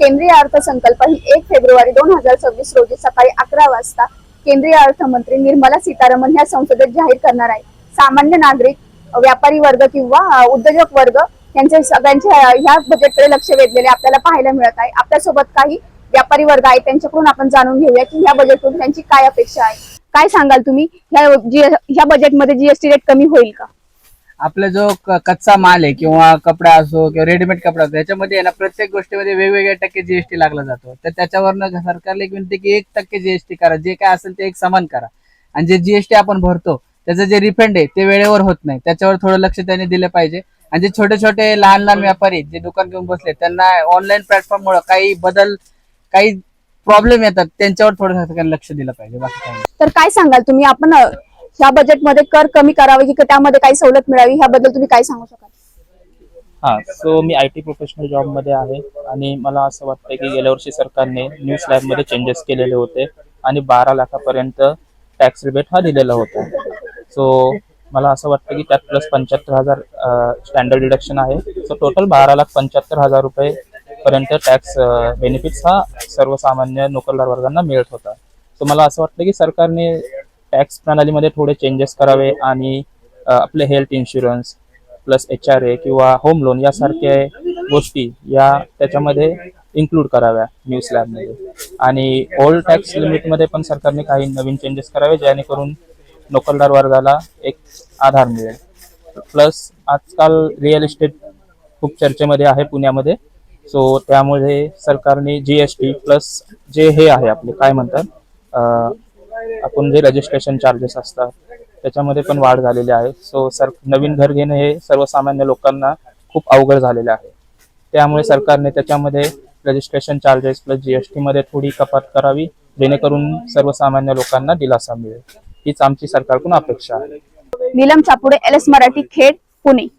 केंद्रीय अर्थसंकल्प ही 1 फेब्रुवारी 2026 रोजी सकाळी 11 वाजता केंद्रीय अर्थमंत्री निर्मला सीतारामन ह्या संसदेत जाहीर करणार आहे। सामान्य नागरिक, व्यापारी वर्ग किंवा उद्योजक वर्ग यांचे सगळ्यांचे ह्या बजेटकडे लक्ष वेधलेले आपल्याला पाहायला मिळत आहे। आपल्यासोबत काही व्यापारी वर्ग आहेत, त्यांच्याकडून आपण जाणून घेऊया की ह्या बजेटतून त्यांची काय अपेक्षा आहे। काय सांगाल तुम्ही, ह्या बजेटमध्ये जीएसटी रेट कमी होईल का? आपला जो कच्चा माल आहे किंवा कपडा असो किंवा रेडीमेड कपडा असो, त्याच्यामध्ये ना प्रत्येक गोष्टीमध्ये वेगवेगळ्या टक्के जीएसटी लागला जातो। तर त्याच्यावरनं सरकारला एक विनंती की 1% जीएसटी करा, जे काय असेल ते एक समान करा। आणि जे जीएसटी आपण भरतो त्याचं जे रिफंड आहे ते वेळेवर होत नाही, त्याच्यावर थोडं लक्ष त्यांनी दिलं पाहिजे। आणि जे छोटे छोटे लहान लहान व्यापारी जे दुकान घेऊन बसले, त्यांना ऑनलाईन प्लॅटफॉर्ममुळे काही प्रॉब्लेम येतात, त्यांच्यावर थोडं लक्ष दिलं पाहिजे, बाकी काही नाही। तर काय सांगाल तुम्ही, आपण ह्या बजेटमध्ये कर कमी करावे की त्यामध्ये काही सवलत मिळावी, ह्याबद्दल तुम्ही काय सांगू शकाल? So me IT professional job मध्ये आहे आणि मला असं वाटतं की गेल्या वर्षी सरकारने न्यू स्लॅबमध्ये चेंजेस केलेले होते आणि 12 लाखापर्यंत टॅक्स रिबेट हा दिलेला होता। सो मला असं वाटतं की त्यात प्लस 75,000 स्टँडर्ड डिडक्शन आहे। सो टोटल 12,75,000 रुपये पर्यंत टॅक्स बेनिफिट्स हा सर्वसामान्य नोकरदार वर्गांना मिळत होता। सो मला असं वाटतं की सरकारने टॅक्स प्रणालीमध्ये थोडे चेंजेस करावे आणि आपले हेल्थ इन्शुरन्स प्लस HRA किंवा होम लोन यासारख्या गोष्टी या त्याच्यामध्ये इन्क्लूड कराव्या न्यू स्लॅबमध्ये। आणि ओल्ड टॅक्स लिमिटमध्ये पण सरकारने काही नवीन चेंजेस करावे, जेणेकरून नोकरदार वर्गाला एक आधार मिळेल। प्लस आजकाल रिअल इस्टेट खूप चर्चेमध्ये आहे पुण्यामध्ये। सो त्यामुळे सरकारने GST प्लस जे हे आहे आपले काय म्हणतात आपण जे रजिस्ट्रेशन चार्जेस असतात त्याच्यामध्ये पण वाढ झालेली आहे। सो नवीन घर घेणं हे सर्वसामान्य लोकांना खूप अवघड झालेले आहे, त्यामुळे सरकारने त्याच्यामध्ये रजिस्ट्रेशन चार्जेस प्लस GST मध्ये थोडी कपात करावी, जेणेकरून सर्वसामान्य लोकांना दिलासा मिळेल। हीच आमची सरकारकडून अपेक्षा आहे। नीलम चापुडे, LS मराठी, खेड, पुणे।